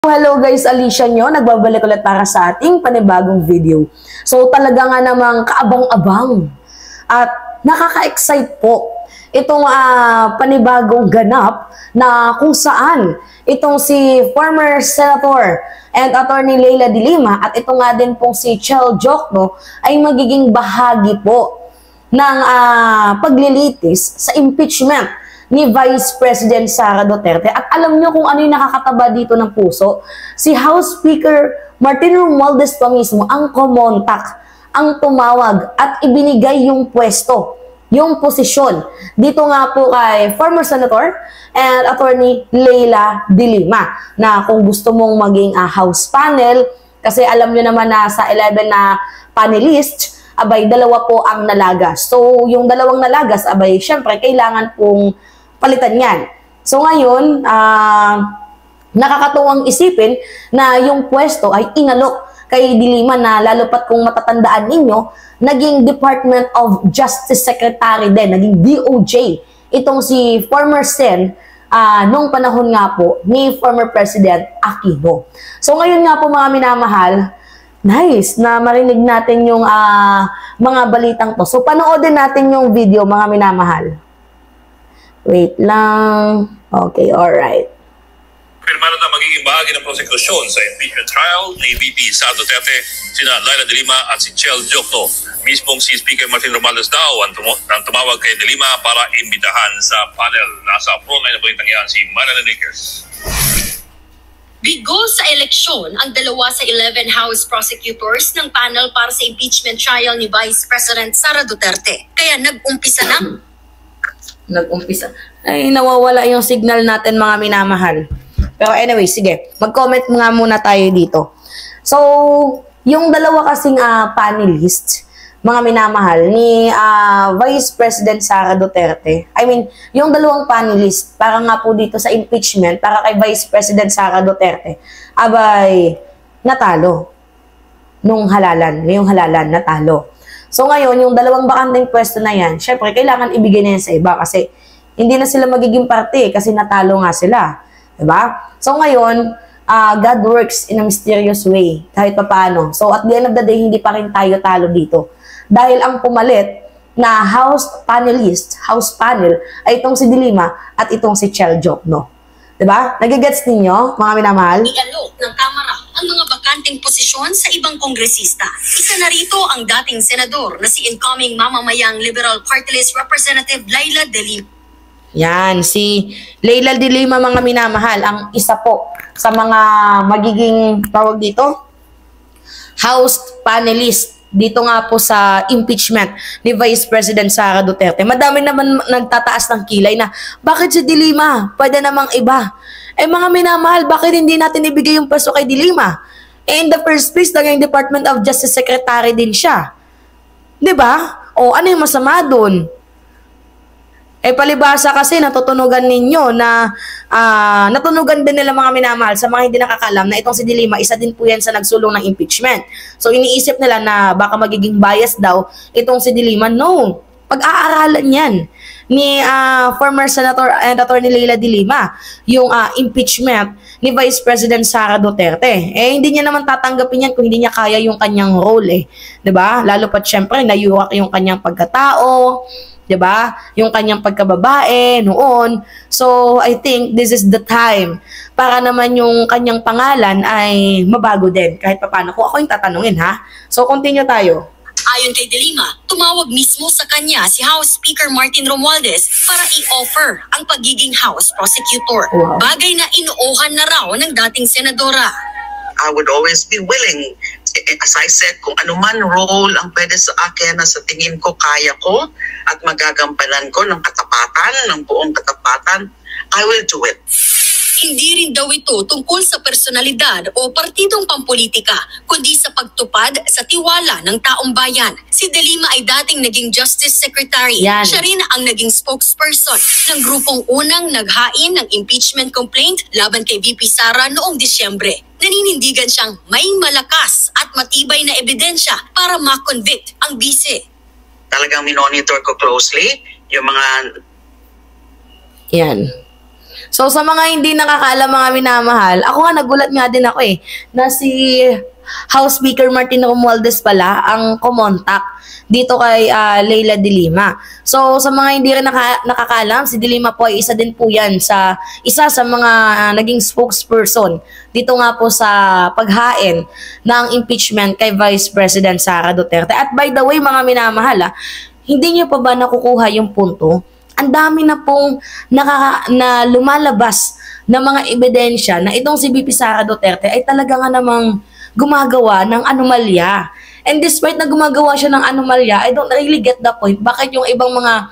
Hello guys, Alicia nyo. Nagbabalik ulit para sa ating panibagong video. So talaga nga namang kaabang-abang at nakaka-excite po itong panibagong ganap na kung saan itong si former Senator and Attorney Leila de Lima at ito nga din pong si Chel Jokno ay magiging bahagi po ng paglilitis sa impeachment ni Vice President Sara Duterte. At alam nyo kung ano yung nakakataba dito ng puso? Si House Speaker Martin Romualdez pa mismo ang kumontak, ang tumawag at ibinigay yung pwesto, yung posisyon. Dito nga po kay former Senator and Attorney Leila de Lima na kung gusto mong maging House panel, kasi alam nyo naman na sa 11 na panelist, abay dalawa po ang nalagas. So yung dalawang nalagas, abay syempre kailangan pong palitan yan. So ngayon, nakakatuwang isipin na yung pwesto ay inalok kay de Lima na lalo pat kung matatandaan ninyo, naging Department of Justice Secretary din, naging DOJ. Itong si former Sen, nung panahon nga po ni former President Aquino. So ngayon nga po mga minamahal, nice na marinig natin yung mga balitang to. So panoodin natin yung video mga minamahal. Wait lang. Okay, alright. Pirmano na magiging bahagi ng prosekusyon sa impeachment trial ni VP Sara Duterte, sina Leila de Lima at si Chel Jokno. Mismong si Speaker Martin Romualdez daw ang tumawag kay de Lima para imbitahan sa panel. Nasa frontline na balitang yan si Marilyn Enriquez. Bigo sa eleksyon ang dalawa sa 11 House prosecutors ng panel para sa impeachment trial ni Vice President Sara Duterte. Kaya nag-umpisa na. Ay, nawawala yung signal natin mga minamahal. Pero anyway, sige. Mag-comment nga muna tayo dito. So, yung dalawa kasing panelist, mga minamahal, ni Vice President Sara Duterte. I mean, yung dalawang panelist, para nga po dito sa impeachment, para kay Vice President Sara Duterte, abay, natalo. Yung halalan, natalo. So ngayon, yung dalawang bakanteng pwesto na yan, syempre, kailangan ibigay na yan sa iba kasi hindi na sila magiging parte kasi natalo nga sila. Diba? So ngayon, God works in a mysterious way, kahit pa paano. So at the end of the day, hindi pa rin tayo talo dito. Dahil ang pumalit na House panelist, House panel, ay itong si de Lima at itong si Chel Jokno. Diba? Nagigets ninyo, mga minamahal? Ialok ng Kamara ang mga bakanteng posisyon sa ibang kongresista. Isa na rito ang dating senador na si incoming mamamayang Liberal Party List Representative Leila de Lima. Yan, si Leila de Lima mga minamahal, ang isa po sa mga magiging tawag dito, House panelist dito nga po sa impeachment ni Vice President Sara Duterte. Madami naman nagtataas ng kilay na, bakit si de Lima? Pwede namang iba. Eh mga minamahal, bakit hindi natin ibigay yung pwesto kay de Lima? Eh in the first place, naging Department of Justice Secretary din siya. Diba? O ano yung masama dun? Eh palibasa kasi natutunugan ninyo na natunugan din nila mga minamahal sa mga hindi nakakalam na itong si de Lima, isa din po yan sa nagsulong ng impeachment. So iniisip nila na baka magiging bias daw itong si de Lima. No, pag-aaralan yan ni former Senator and Attorney Leila de Lima yung impeachment ni Vice President Sara Duterte. Eh hindi niya naman tatanggapin yan kung hindi niya kaya yung kanyang role eh. 'Di ba? Lalo pat syempre nayuwak yung kanyang pagkatao, 'di ba? Yung kanyang pagkababae noon. So, I think this is the time para naman yung kanyang pangalan ay mabago din kahit papaano. Kung ako yung tatanungin, ha? So, continue tayo. Ayon kay de Lima, tumawag mismo sa kanya si House Speaker Martin Romualdez para i-offer ang pagiging House prosecutor. Wow. Bagay na inuuhan na raw ng dating senadora. I would always be willing, as I said, kung anuman role ang pwede sa akin na sa tingin ko kaya ko at magagampanan ko ng katapatan, ng buong katapatan, I will do it. Hindi rin daw ito tungkol sa personalidad o partidong pampolitika, kundi sa pagtupad sa tiwala ng taong bayan. Si de Lima ay dating naging Justice Secretary. Yan. Siya rin ang naging spokesperson ng grupong unang naghain ng impeachment complaint laban kay VP Sara noong Disyembre. Naninindigan siyang may malakas at matibay na ebidensya para ma-convict ang bise. Talagang minonitor ko closely yung mga Yan. So, sa mga hindi nakakaalam mga minamahal, ako nga nagulat nga din ako na si House Speaker Martin Romualdez pala ang kumontak dito kay Leila de Lima. So, sa mga hindi rin nakakaalam, si de Lima po ay isa din po yan isa sa mga naging spokesperson dito nga po sa paghain ng impeachment kay Vice President Sara Duterte. At by the way, mga minamahal, hindi niyo pa ba nakukuha yung punto? Ang dami na pong na lumalabas na mga ebidensya na itong si VP Sara Duterte ay talaga nga namang gumagawa ng anomalya. And despite na gumagawa siya ng anomalya, I don't really get the point. Bakit yung ibang mga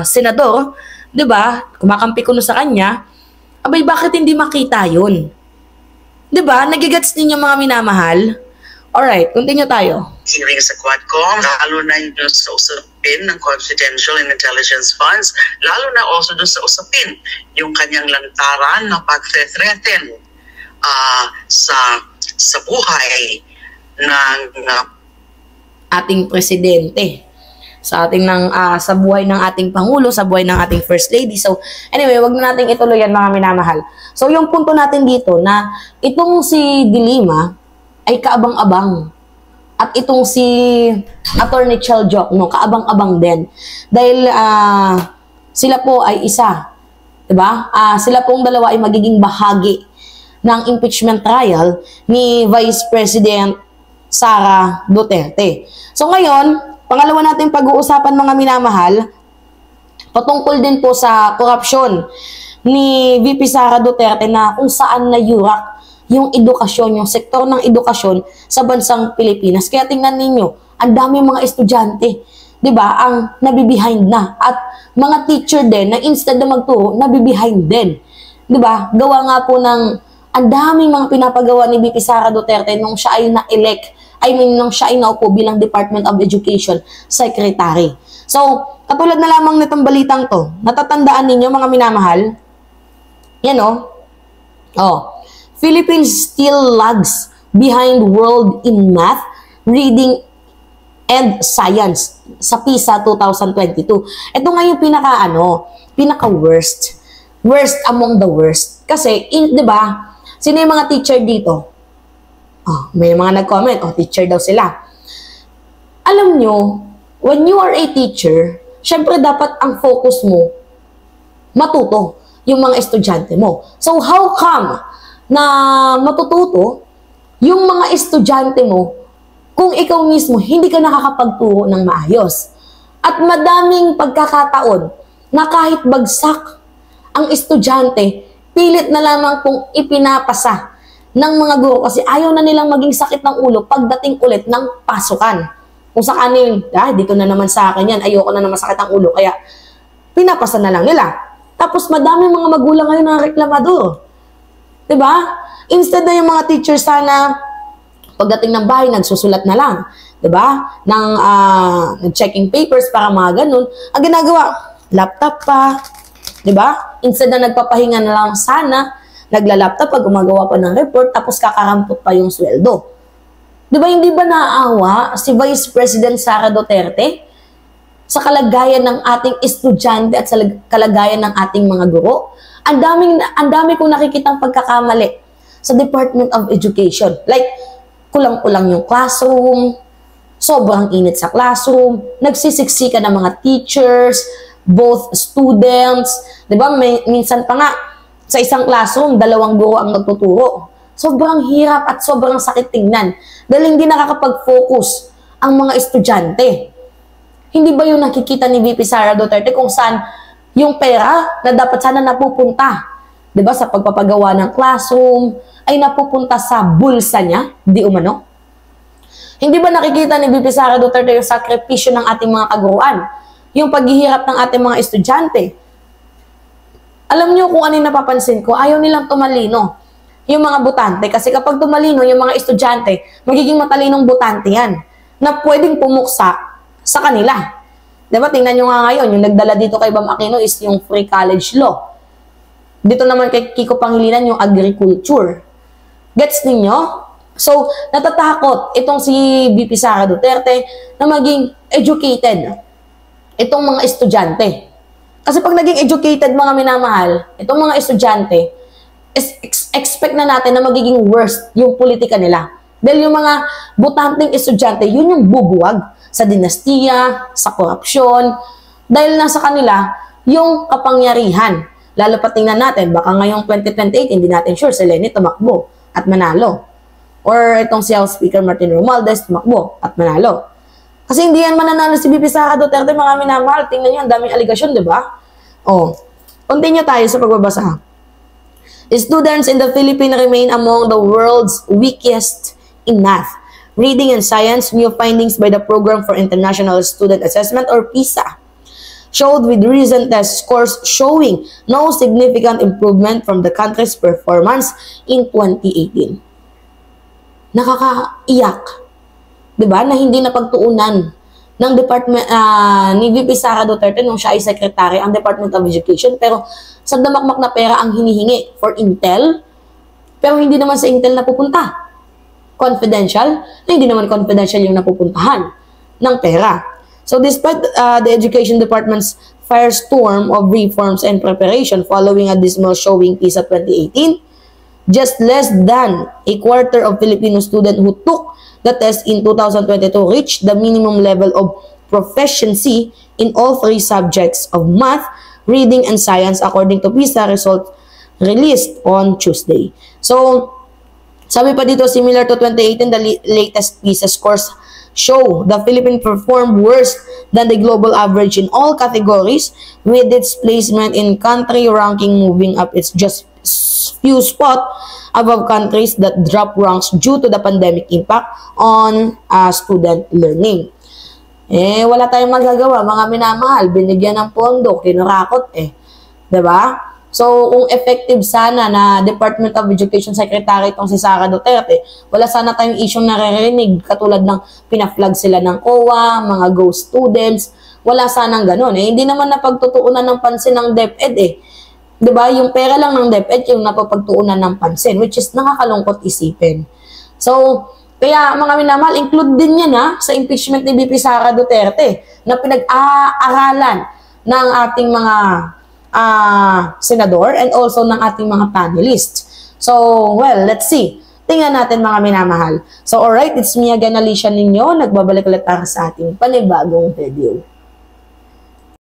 senador, di ba, kumakampi ko sa kanya, abay bakit hindi makita yun? Di ba, nagigets ninyo mga minamahal? Alright, continue tayo. Hearing sa Quadcom, lalo na yung sa usapin ng confidential and intelligence funds, lalo na also doon sa usapin yung kanyang lantaran na pag-threaten sa buhay ng ating presidente, sa buhay ng ating pangulo, sa buhay ng ating first lady. So anyway, wag na nating ituloy yan mga minamahal. So yung punto natin dito na itong si de Lima ay kaabang-abang. At itong si Attorney Chel Jokno, kaabang-abang din. Dahil sila po ay isa. Diba? Sila pong dalawa ay magiging bahagi ng impeachment trial ni Vice President Sara Duterte. So ngayon, pangalawa natin pag-uusapan mga minamahal, patungkol din po sa korupsyon ni VP Sara Duterte na kung saan nayurak yung edukasyon, yung sektor ng edukasyon sa bansang Pilipinas. Kaya tingnan ninyo, ang dami mga estudyante, 'di ba, ang nabibehind na, at mga teacher din na instead na magturo, nabibehind din. 'Di ba? Gawa nga po ng ang daming mga pinapagawa ni VP Sara Duterte nung siya ay na-elect, nung siya ay naupo bilang Department of Education Secretary. So, katulad na lamang nitong balitang to, natatandaan ninyo mga minamahal? Yan Philippines still lags behind world in math, reading, and science sa PISA 2022. Ito nga yung pinaka-worst. Worst among the worst. Kasi, di ba, sino yung mga teacher dito? May mga nag-comment, teacher daw sila. Alam nyo, when you are a teacher, syempre dapat ang focus mo, matuto yung mga estudyante mo. So, how come na matututo yung mga estudyante mo kung ikaw mismo hindi ka nakakapagturo ng maayos? At madaming pagkakataon na kahit bagsak ang estudyante, pilit na lamang pong ipinapasa ng mga guro kasi ayaw na nilang maging sakit ng ulo pagdating ulit ng pasukan. Kung sa kanin, dito na naman sa akin yan, ayoko na naman sakit ng ulo, kaya pinapasa na lang nila. Tapos madaming mga magulang ngayon na reklamador. Diba? Instead na yung mga teacher sana pagdating ng bahay nagsusulat na lang, 'di ba? Ng checking papers para mga ganun. Ang ginagawa, laptop pa, 'di ba? Instead na nagpapahinga na lang sana, nagla-laptop pa, gumagawa pa ng report, tapos kakarampot pa yung sweldo. 'Di ba hindi ba naaawa si Vice President Sara Duterte sa kalagayan ng ating estudyante at sa kalagayan ng ating mga guro? Ang dami kong nakikitang pagkakamali sa Department of Education. Like, kulang-kulang yung classroom, sobrang init sa classroom, nagsisiksika ng mga teachers, both students, di ba? Minsan pa nga, sa isang classroom, 2 guro ang nagtuturo. Sobrang hirap at sobrang sakit tingnan dahil hindi nakakapag-focus ang mga estudyante. Hindi ba yung nakikita ni VP Sara Duterte kung saan yung pera na dapat sana napupunta, 'di ba, sa pagpapagawa ng classroom ay napupunta sa bulsa niya, di umano? Hindi ba nakikita ni VP Sara Duterte yung sakripisyo ng ating mga kaguruan? Yung paghihirap ng ating mga estudyante? Alam niyo kung ano yung napapansin ko, ayaw nilang tumalino yung mga butante. Kasi kapag tumalino yung mga estudyante, magiging matalinong butante yan na pwedeng pumuksa sa kanila. Diba? Tingnan nyo nga ngayon, yung nagdala dito kay Bam Aquino is yung free college law. Dito naman kay Kiko Pangilinan yung agriculture. Gets ninyo? So, natatakot itong si VP Sara Duterte na maging educated itong mga estudyante. Kasi pag naging educated mga minamahal, itong mga estudyante, expect na natin na magiging worst yung politika nila. Dahil yung mga butanteng estudyante, yun yung bubuwag sa dinastiya, sa korupsyon, dahil nasa kanila yung kapangyarihan. Lalo pa tingnan natin, baka ngayong 2028, hindi natin sure si Leni tumakbo at manalo. Or itong si House Speaker Martin Romualdez tumakbo at manalo. Kasi hindi yan mananalo si VP Sara Duterte, mga minamahal. Tingnan nyo, ang daming aligasyon, di ba? Continue tayo sa pagbabasa. Students in the Philippines remain among the world's weakest in math, reading and science. New findings by the Program for International Student Assessment or PISA showed with recent test scores showing no significant improvement from the country's performance in 2018. Nakakaiyak, diba? Na hindi napagtuunan ng department ni VP Sara Duterte nung siya ay secretary ang Department of Education, pero sa damakmak na pera ang hinihingi for Intel, pero hindi naman sa Intel napupunta. Confidential, na hindi naman confidential yung napupuntahan ng pera. So despite the Education Department's firestorm of reforms and preparation following a dismal showing PISA 2018, just less than a quarter of Filipino students who took the test in 2022 reached the minimum level of proficiency in all three subjects of math, reading, and science according to PISA results released on Tuesday. So, sabi pa dito, similar to 2018, the latest PISA scores show the Philippines performed worse than the global average in all categories, with its placement in country ranking moving up its just few spots above countries that drop ranks due to the pandemic impact on student learning. Wala tayong magagawa, mga minamahal, binigyan ng pondo, kinurakot diba? So, kung effective sana na Department of Education Secretary itong si Sara Duterte, wala sana tayong isyong naririnig katulad ng pinaflag sila ng COA, mga ghost students, wala sanang ganun. Hindi naman napagtutuunan ng pansin ng DepEd Diba? Yung pera lang ng DepEd yung napapagtuunan ng pansin, which is nakakalungkot isipin. So, kaya mga minamahal, include din yan sa impeachment ni VP Sara Duterte na pinag-aaralan ng ating mga senador and also ng ating mga panelists. So, well, let's see. Tingnan natin mga minamahal. So, alright, it's me again, Alicia ninyo. Nagbabalik ulit sa ating panibagong video.